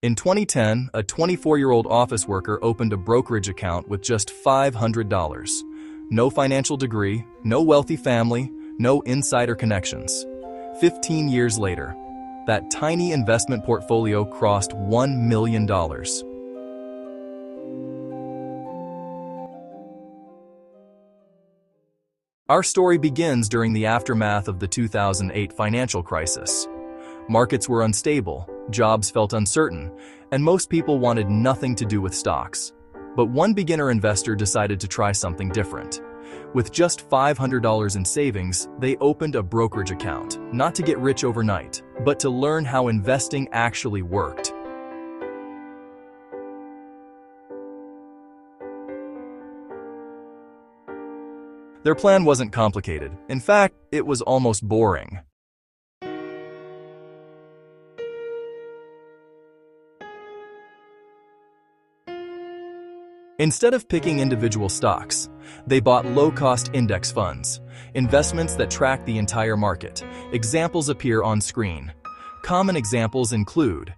In 2010, a 24-year-old office worker opened a brokerage account with just $500. No financial degree, no wealthy family, no insider connections. 15 years later, that tiny investment portfolio crossed $1 million. Our story begins during the aftermath of the 2008 financial crisis. Markets were unstable, jobs felt uncertain, and most people wanted nothing to do with stocks. But one beginner investor decided to try something different. With just $500 in savings, they opened a brokerage account, not to get rich overnight, but to learn how investing actually worked. Their plan wasn't complicated. In fact, it was almost boring. Instead of picking individual stocks, they bought low-cost index funds, investments that track the entire market. Examples appear on screen. Common examples include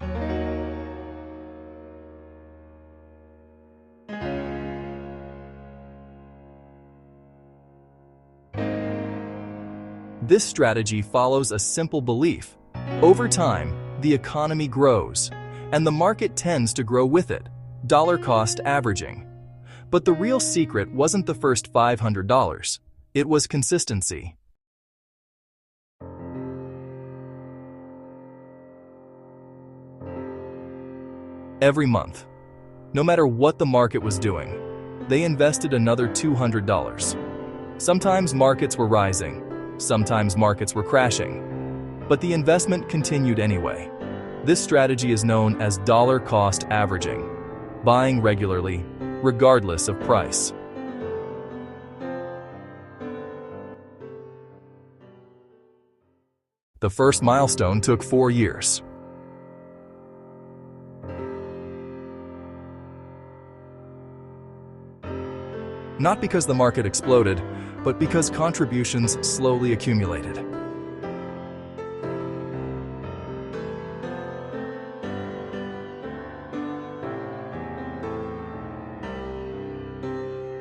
This strategy follows a simple belief. Over time, the economy grows, and the market tends to grow with it. Dollar-cost averaging. But the real secret wasn't the first $500. It was consistency. Every month, no matter what the market was doing, they invested another $200. Sometimes markets were rising, sometimes markets were crashing, but the investment continued anyway. This strategy is known as dollar-cost averaging, buying regularly, regardless of price. The first milestone took 4 years. Not because the market exploded, but because contributions slowly accumulated.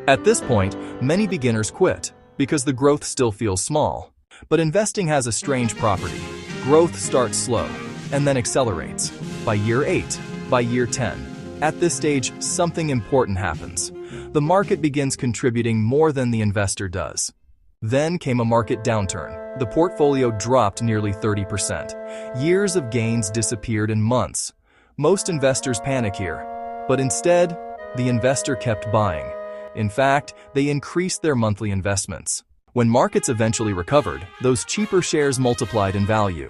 At this point, many beginners quit because the growth still feels small. But investing has a strange property. Growth starts slow and then accelerates. By year 8, by year 10. At this stage, something important happens. The market begins contributing more than the investor does. Then came a market downturn. The portfolio dropped nearly 30%. Years of gains disappeared in months. Most investors panic here, but instead, the investor kept buying. In fact, they increased their monthly investments. When markets eventually recovered, those cheaper shares multiplied in value.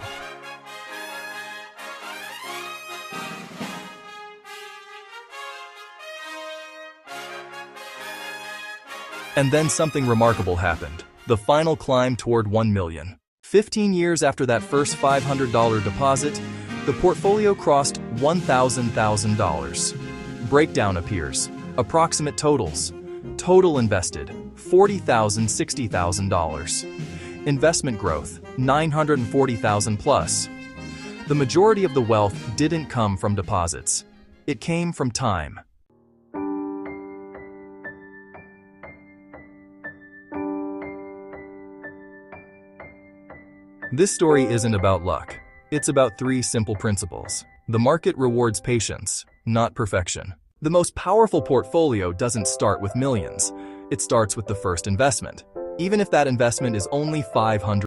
And then something remarkable happened. The final climb toward $1 million. 15 years after that first $500 deposit, the portfolio crossed $1,000. Breakdown appears. Approximate totals. Total invested, $40,000, $60,000. Investment growth, $940,000 plus. The majority of the wealth didn't come from deposits. It came from time. This story isn't about luck. It's about 3 simple principles. The market rewards patience, not perfection. The most powerful portfolio doesn't start with millions. It starts with the first investment. Even if that investment is only $500.